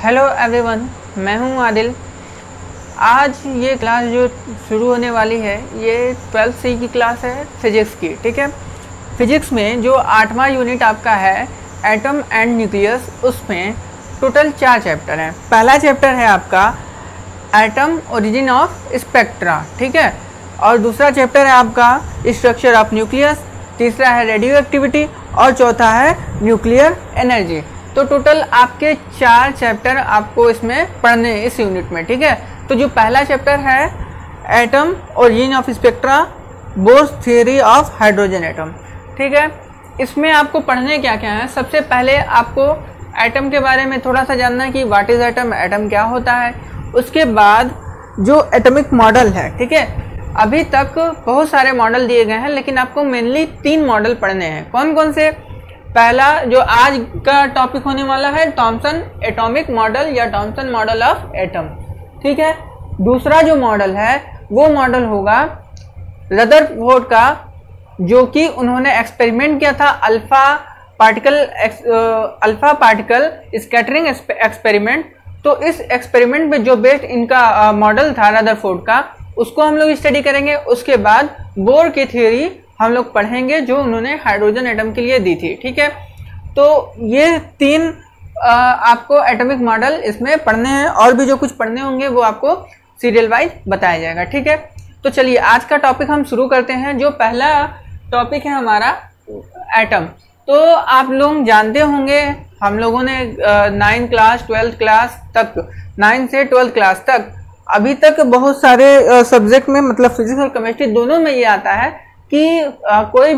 Hello everyone, मैं हूं आदिल। आज ये क्लास जो शुरू होने वाली है ये 12th सी की क्लास है, फिजिक्स की। ठीक है, फिजिक्स में जो 8वां यूनिट आपका है एटम एंड न्यूक्लियस, उसमें टोटल 4 चैप्टर हैं। पहला चैप्टर है आपका एटम ओरिजिन ऑफ स्पेक्ट्रा, ठीक है, और दूसरा चैप्टर है आपका स्ट्रक्चर ऑफ न्यूक्लियस, तीसरा है रेडियो एक्टिविटी और चौथा है न्यूक्लियर एनर्जी। तो टोटल आपके 4 चैप्टर आपको इसमें पढ़ने हैं इस यूनिट में। ठीक है, तो जो पहला चैप्टर है atom origin of spectra, bourse theory of hydrogen atom. ठीक है, इसमें आपको पढ़ने क्या क्या है। सबसे पहले आपको एटम के बारे में थोड़ा सा जानना है कि व्हाट इज एटम, एटम क्या होता है। उसके बाद जो एटॉमिक मॉडल है, ठीक है, अभी तक बहुत सारे मॉडल दिए गए हैं लेकिन आपको मेनली 3 मॉडल पढ़ने हैं। कौन कौन से? पहला जो आज का टॉपिक होने वाला है थॉमसन एटॉमिक मॉडल या थॉमसन मॉडल ऑफ एटम। ठीक है, दूसरा जो मॉडल है वो मॉडल होगा रदरफोर्ड का, जो कि उन्होंने एक्सपेरिमेंट किया था अल्फा पार्टिकल स्कैटरिंग एक्सपेरिमेंट। तो इस एक्सपेरिमेंट पे जो बेस्ड इनका मॉडल था रदरफोर्ड का, उसको हम लोग स्टडी करेंगे। उसके बाद बोर की थ्योरी हम लोग पढ़ेंगे जो उन्होंने हाइड्रोजन एटम के लिए दी थी। ठीक है, तो ये 3 आपको एटॉमिक मॉडल इसमें पढ़ने हैं, और भी जो कुछ पढ़ने होंगे वो आपको सीरियल वाइज बताया जाएगा। ठीक है, तो चलिए आज का टॉपिक हम शुरू करते हैं। जो पहला टॉपिक है हमारा एटम। तो आप लोग जानते होंगे हम लोगों ने 9th क्लास 12th क्लास तक, 9 से 12th क्लास तक अभी तक बहुत सारे सब्जेक्ट में, मतलब फिजिक्स और केमिस्ट्री दोनों में ये आता है कि कोई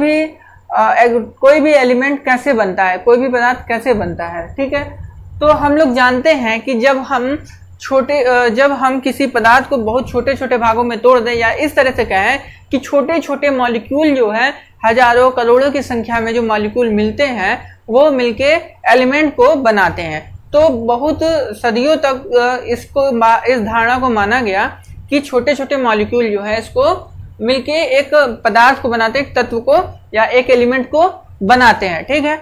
भी एलिमेंट कैसे बनता है, कोई भी पदार्थ कैसे बनता है। ठीक है, तो हम लोग जानते हैं कि जब हम किसी पदार्थ को बहुत छोटे छोटे भागों में तोड़ दें, या इस तरह से कहें कि छोटे छोटे मॉलिक्यूल जो है, हजारों करोड़ों की संख्या में जो मॉलिक्यूल मिलते हैं वो मिलके एलिमेंट को बनाते हैं। तो बहुत सदियों तक इस धारणा को माना गया कि छोटे छोटे मॉलिक्यूल जो है इसको मिलके एक पदार्थ को बनाते हैं, एक तत्व को या एक एलिमेंट को बनाते हैं। ठीक है,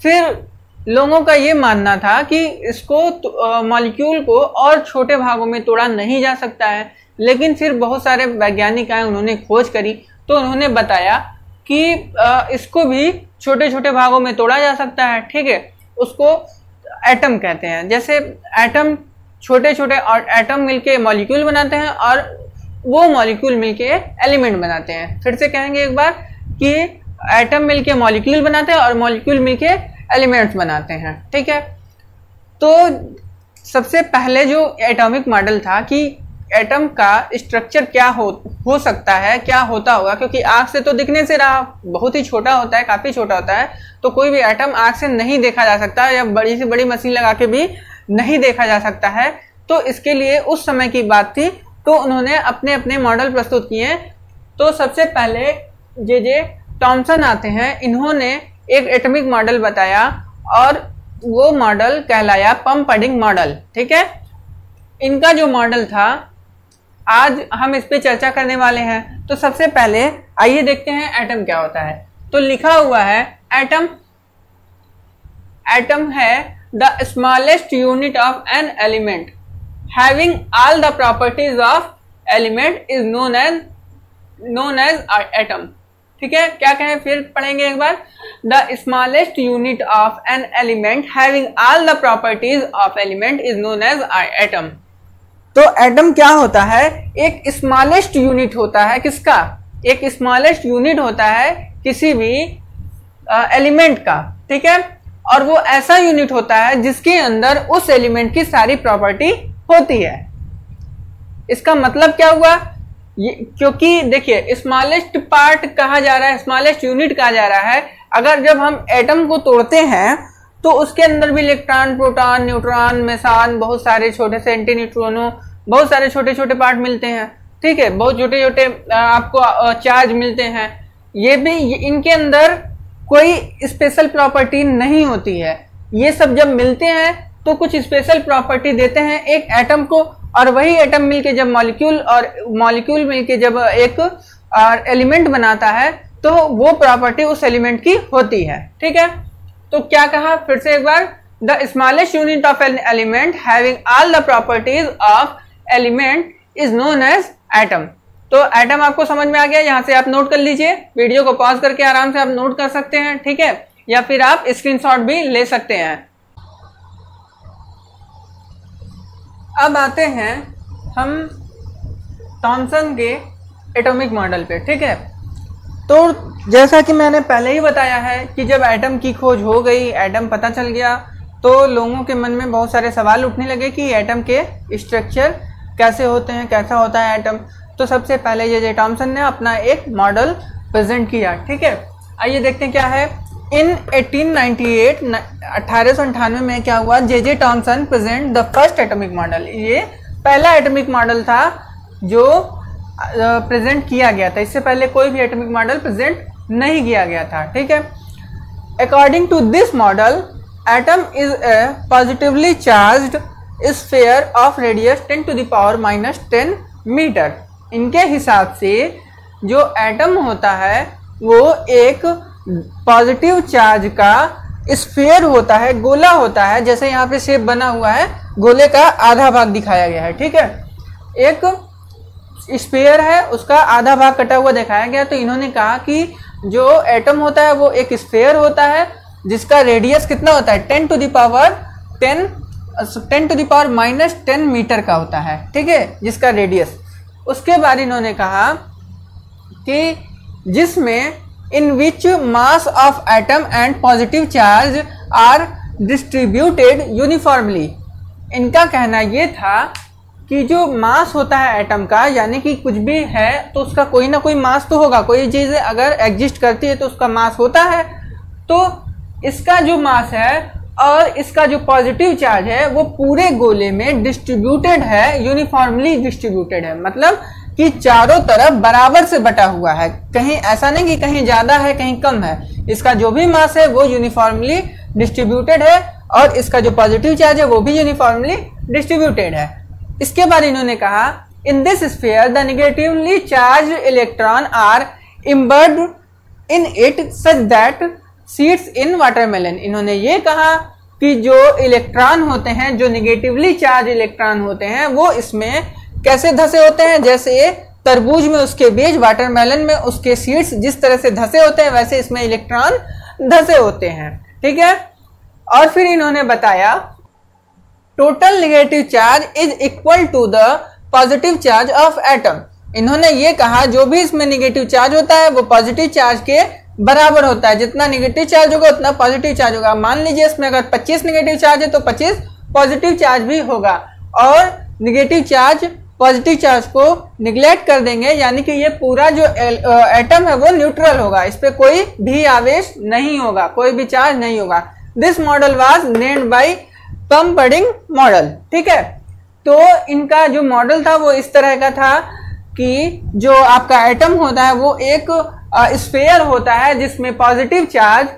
फिर लोगों का ये मानना था कि इसको मॉलिक्यूल को और छोटे भागों में तोड़ा नहीं जा सकता है, लेकिन फिर बहुत सारे वैज्ञानिक आए, उन्होंने खोज करी तो उन्होंने बताया कि इसको भी छोटे छोटे भागों में तोड़ा जा सकता है। ठीक है, उसको एटम कहते हैं। जैसे एटम छोटे छोटे और एटम मिलके मॉलिक्यूल बनाते हैं और वो मॉलिक्यूल मिलके एलिमेंट बनाते हैं। फिर से कहेंगे एक बार कि एटम मिलके मॉलिक्यूल बनाते हैं और मॉलिक्यूल मिलके एलिमेंट्स बनाते हैं। ठीक है, तो सबसे पहले जो एटॉमिक मॉडल था कि एटम का स्ट्रक्चर क्या हो सकता है, क्या होता होगा, क्योंकि आँख से तो दिखने से रहा बहुत ही छोटा होता है, काफ़ी छोटा होता है, तो कोई भी एटम आँख से नहीं देखा जा सकता या बड़ी से बड़ी मशीन लगा के भी नहीं देखा जा सकता है। तो इसके लिए उस समय की बात थी, तो उन्होंने अपने अपने मॉडल प्रस्तुत किए। तो सबसे पहले जे थॉमसन आते हैं, इन्होंने एक एटॉमिक मॉडल बताया और वो मॉडल कहलाया पम्पडिंग मॉडल। ठीक है, इनका जो मॉडल था आज हम इस पे चर्चा करने वाले हैं। तो सबसे पहले आइए देखते हैं एटम क्या होता है। तो लिखा हुआ है एटम है the smallest unit of an element having all the properties of element is known as atom। ठीक है, क्या कहें, फिर पढ़ेंगे एक बार। The smallest unit of an element having all the properties of element is known as atom। तो atom क्या होता है? एक स्मॉलेस्ट यूनिट होता है। किसका? एक स्मॉलेस्ट यूनिट होता है किसी भी एलिमेंट का। ठीक है, और वो ऐसा यूनिट होता है जिसके अंदर उस एलिमेंट की सारी प्रॉपर्टी होती है। इसका मतलब क्या हुआ? क्योंकि देखिए स्मॉलेस्ट पार्ट कहा जा रहा है, स्मॉलेस्ट यूनिट कहा जा रहा है। अगर जब हम एटम को तोड़ते हैं तो उसके अंदर भी इलेक्ट्रॉन, प्रोटॉन, न्यूट्रॉन, मेसान, बहुत सारे छोटे से एंटी न्यूट्रॉनों, बहुत सारे छोटे छोटे पार्ट मिलते हैं। ठीक है, बहुत छोटे छोटे आपको चार्ज मिलते हैं। ये भी इनके अंदर कोई स्पेशल प्रॉपर्टी नहीं होती है। ये सब जब मिलते हैं तो कुछ स्पेशल प्रॉपर्टी देते हैं एक एटम को, और वही एटम मिलके जब मॉलिक्यूल मिलके जब एक एलिमेंट बनाता है तो वो प्रॉपर्टी उस एलिमेंट की होती है। ठीक है, तो क्या कहा फिर से एक बार the smallest unit of an element having all the properties of element is known as atom. तो एटम आपको समझ में आ गया, यहां से आप नोट कर लीजिए, वीडियो को पॉज करके आराम से आप नोट कर सकते हैं, ठीक है, या फिर आप स्क्रीनशॉट भी ले सकते हैं। अब आते हैं हम थॉमसन के एटॉमिक मॉडल पे, ठीक है। तो जैसा कि मैंने पहले ही बताया है कि जब एटम की खोज हो गई, एटम पता चल गया, तो लोगों के मन में बहुत सारे सवाल उठने लगे कि एटम के स्ट्रक्चर कैसे होते हैं, कैसा होता है एटम। तो सबसे पहले जे थॉमसन ने अपना एक मॉडल प्रेजेंट किया, ठीक है। आइए देखते हैं क्या है। इन 1898 में क्या हुआ, J Thomson present the first atomic model. ये पहला एटॉमिक मॉडल था जो प्रेजेंट किया गया था, इससे पहले कोई भी एटॉमिक मॉडल प्रेजेंट नहीं किया गया था, ठीक है। According to this model, atom is a positively charged sphere of radius 10⁻⁻10 metre. इनके हिसाब से जो एटम होता है वो एक पॉजिटिव चार्ज का स्फीयर होता है, गोला होता है, जैसे यहाँ पे शेप बना हुआ है, गोले का आधा भाग दिखाया गया है, ठीक है। एक स्फीयर है, उसका आधा भाग कटा हुआ दिखाया गया। तो इन्होंने कहा कि जो एटम होता है वो एक स्फीयर होता है जिसका रेडियस कितना होता है, 10⁻⁻10 मीटर का होता है, ठीक है, जिसका रेडियस। उसके बाद इन्होंने कहा कि जिसमें in which mass of atom and positive charge are distributed uniformly. इनका कहना यह था कि जो मास होता है एटम का, यानी कि कुछ भी है तो उसका कोई ना कोई मास तो होगा, कोई चीज़ अगर एग्जिस्ट करती है तो उसका मास होता है। तो इसका जो मास है और इसका जो पॉजिटिव चार्ज है वो पूरे गोले में डिस्ट्रीब्यूटेड है, यूनिफॉर्मली डिस्ट्रीब्यूटेड है, मतलब कि चारों तरफ बराबर से बटा हुआ है, कहीं ऐसा नहीं कि कहीं ज्यादा है कहीं कम है। इसका जो भी मास है वो यूनिफॉर्मली डिस्ट्रीब्यूटेड है और इसका जो पॉजिटिव चार्ज है वो भी यूनिफॉर्मली डिस्ट्रीब्यूटेड है। इसके बाद इन्होंने कहा in this sphere the negatively charge electron are embedded in it such that seeds in watermelon. इन्होंने ये कहा कि जो इलेक्ट्रॉन होते हैं, जो निगेटिवली चार्ज इलेक्ट्रॉन होते हैं, वो इसमें कैसे धसे होते हैं, जैसे तरबूज में उसके बीज, वाटरमेलन में उसके सीड्स जिस तरह से धसे होते हैं वैसे इसमें इलेक्ट्रॉन धसे होते हैं, ठीक है। और फिर इन्होंने बताया total negative charge is equal to the positive charge of atom. इन्होंने ये कहा जो भी इसमें नेगेटिव चार्ज होता है वो पॉजिटिव चार्ज के बराबर होता है, जितना नेगेटिव चार्ज होगा उतना पॉजिटिव चार्ज होगा। मान लीजिए इसमें अगर 25 नेगेटिव चार्ज है तो 25 पॉजिटिव चार्ज भी होगा, और नेगेटिव चार्ज पॉजिटिव चार्ज को निगलेक्ट कर देंगे, यानी कि ये पूरा जो एटम है वो न्यूट्रल होगा, इस पे कोई भी आवेश नहीं होगा, कोई भी चार्ज नहीं होगा। This model was named by plum pudding model, ठीक है। तो इनका जो मॉडल था वो इस तरह का था कि जो आपका एटम होता है वो एक स्फीयर होता है जिसमें पॉजिटिव चार्ज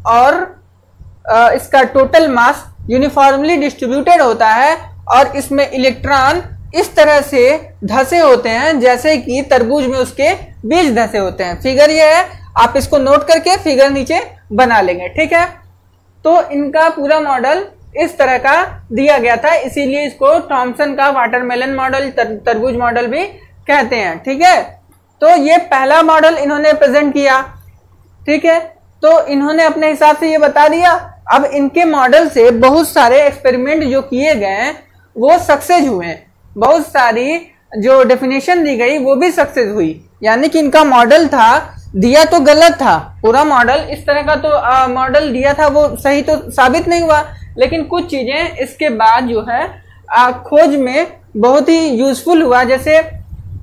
और इसका टोटल मास यूनिफॉर्मली डिस्ट्रीब्यूटेड होता है, और इसमें इलेक्ट्रॉन इस तरह से धसे होते हैं जैसे कि तरबूज में उसके बीज धसे होते हैं। फिगर ये है, आप इसको नोट करके फिगर नीचे बना लेंगे, ठीक है। तो इनका पूरा मॉडल इस तरह का दिया गया था, इसीलिए इसको थॉमसन का वाटरमेलन मॉडल, तरबूज मॉडल भी कहते हैं, ठीक है। तो ये पहला मॉडल इन्होंने प्रेजेंट किया, ठीक है। तो इन्होंने अपने हिसाब से ये बता दिया। अब इनके मॉडल से बहुत सारे एक्सपेरिमेंट जो किए गए वो सक्सेस हुए, बहुत सारी जो डेफिनेशन दी गई वो भी सक्सेस हुई, यानी कि इनका मॉडल था दिया तो गलत था, पूरा मॉडल इस तरह का तो मॉडल दिया था वो सही तो साबित नहीं हुआ, लेकिन कुछ चीजें इसके बाद जो है खोज में बहुत ही यूजफुल हुआ। जैसे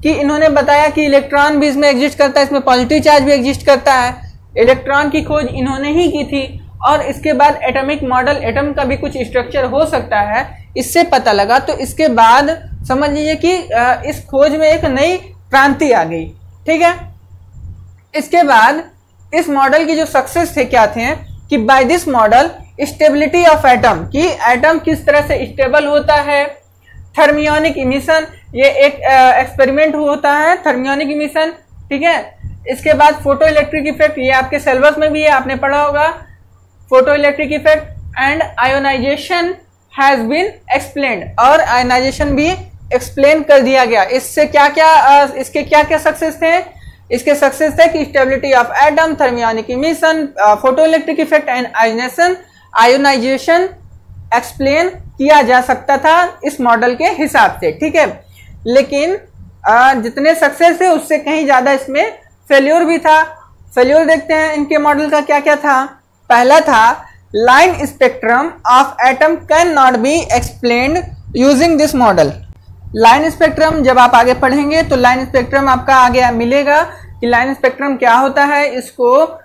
कि इन्होंने बताया कि इलेक्ट्रॉन भी इसमें एग्जिस्ट करता है, इसमें पॉजिटिव चार्ज भी एग्जिस्ट करता है, इलेक्ट्रॉन की खोज इन्होंने ही की थी। और इसके बाद एटॉमिक मॉडल, एटम का भी कुछ स्ट्रक्चर हो सकता है, इससे पता लगा। तो इसके बाद समझ लीजिए कि इस खोज में एक नई क्रांति आ गई, ठीक है। इसके बाद इस मॉडल की जो सक्सेस थे क्या थे कि by this model stability of atom, कि एटम किस तरह से स्टेबल होता है। थर्मियोनिक इमिशन, ये एक एक्सपेरिमेंट होता है थर्मियोनिक इमिशन, ठीक है। इसके बाद फोटो इलेक्ट्रिक इफेक्ट, ये आपके सिलेबस में भी है, आपने पढ़ा होगा photo electric effect. And ionisation has been explained, और आयोनाइजेशन भी एक्सप्लेन कर दिया गया। इससे क्या क्या इसके क्या क्या सक्सेस थे? इसके सक्सेस थे कि stability of atom, thermionic emission, photoelectric effect and ionisation explain किया जा सकता था इस मॉडल के हिसाब से, ठीक है। लेकिन जितने सक्सेस थे उससे कहीं ज्यादा इसमें फेल्योर भी था। फेल्योर देखते हैं इनके मॉडल का क्या क्या था। पहला था line spectrum of atom can not be explained using this model. Line spectrum जब आप आगे पढ़ेंगे तो लाइन स्पेक्ट्रम आपका आगे मिलेगा कि लाइन स्पेक्ट्रम क्या होता है। इसको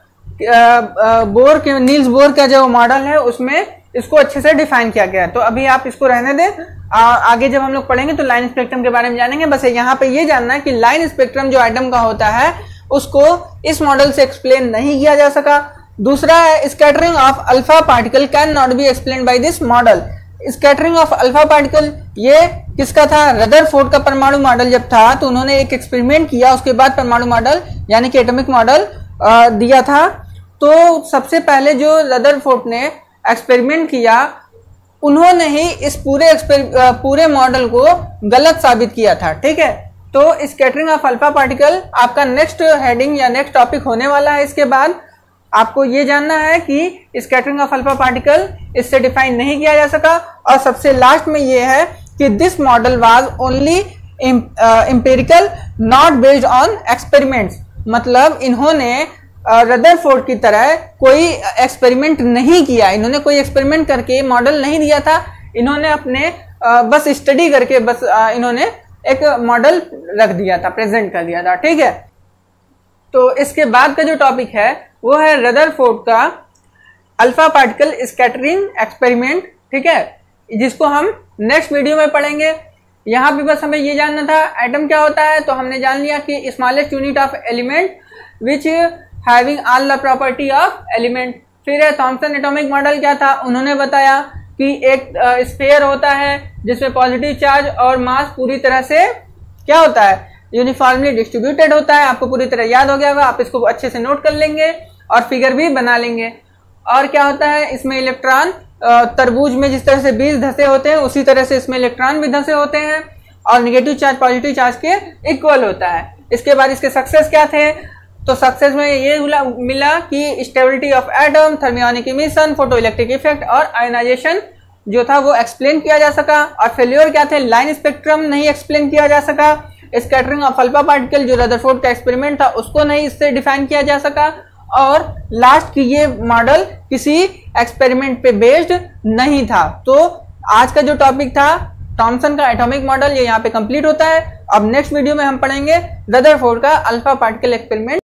नील्स बोर का जो मॉडल है उसमें इसको अच्छे से डिफाइन किया गया है। तो अभी आप इसको रहने दें, आगे जब हम लोग पढ़ेंगे तो लाइन स्पेक्ट्रम के बारे में जानेंगे। बस यहाँ पे ये जानना है कि लाइन स्पेक्ट्रम जो एटम का होता है उसको इस मॉडल से एक्सप्लेन नहीं किया जा सका। दूसरा है scattering of alpha particle can not be explain by this model. Scattering of alpha particle ये किसका था? रदरफोर्ड का परमाणु मॉडल जब था तो उन्होंने एक एक्सपेरिमेंट किया, उसके बाद परमाणु मॉडल यानी कि एटॉमिक मॉडल दिया था। तो सबसे पहले जो रदरफोर्ड ने एक्सपेरिमेंट किया उन्होंने ही इस पूरे मॉडल को गलत साबित किया था, ठीक है। तो स्कैटरिंग ऑफ अल्फा पार्टिकल आपका नेक्स्ट हेडिंग या नेक्स्ट टॉपिक होने वाला है। इसके बाद आपको ये जानना है कि स्कैटरिंग ऑफ अल्फा पार्टिकल इससे डिफाइन नहीं किया जा सका। और सबसे लास्ट में ये है कि this model was only empirical not based on experiments. मतलब इन्होंने रदरफोर्ड की तरह कोई एक्सपेरिमेंट नहीं किया, इन्होंने कोई एक्सपेरिमेंट करके मॉडल नहीं दिया था। इन्होंने अपने बस स्टडी करके बस इन्होंने एक मॉडल रख दिया था, प्रेजेंट कर दिया था, ठीक है। तो इसके बाद का जो टॉपिक है वो है रदरफोर्ड का अल्फा पार्टिकल स्कैटरिंग एक्सपेरिमेंट, ठीक है, जिसको हम नेक्स्ट वीडियो में पढ़ेंगे। यहाँ पे बस हमें ये जानना था एटम क्या होता है, तो हमने जान लिया कि smallest unit of element which having all the property of element. फिर है थॉमसन एटॉमिक मॉडल क्या था, उन्होंने बताया कि एक स्फीयर होता है जिसमें पॉजिटिव चार्ज और मास पूरी तरह से क्या होता है, यूनिफॉर्मली डिस्ट्रीब्यूटेड होता है। आपको पूरी तरह याद हो गया होगा, आप इसको अच्छे से नोट कर लेंगे और फिगर भी बना लेंगे। और क्या होता है, इसमें इलेक्ट्रॉन तरबूज में जिस तरह से बीज धसे होते हैं उसी तरह से इसमें इलेक्ट्रॉन भी धसे होते हैं और नेगेटिव चार्ज पॉजिटिव चार्ज के इक्वल होता है। इसके बाद इसके सक्सेस क्या थे, तो सक्सेस में ये मिला कि stability of atom, thermionic emission, photoelectric effect और आयोनाइजेशन जो था वो एक्सप्लेन किया जा सका। और फेल्योर क्या थे, लाइन स्पेक्ट्रम नहीं एक्सप्लेन किया जा सका, स्कैटरिंग ऑफ अल्फा पार्टिकल जो रदरफोर्ड का एक्सपेरिमेंट था उसको नहीं इससे डिफाइन किया जा सका, और लास्ट की ये मॉडल किसी एक्सपेरिमेंट पे बेस्ड नहीं था। तो आज का जो टॉपिक था थॉमसन का एटॉमिक मॉडल ये यहाँ पे कंप्लीट होता है। अब नेक्स्ट वीडियो में हम पढ़ेंगे रदरफोर्ड का अल्फा पार्टिकल एक्सपेरिमेंट।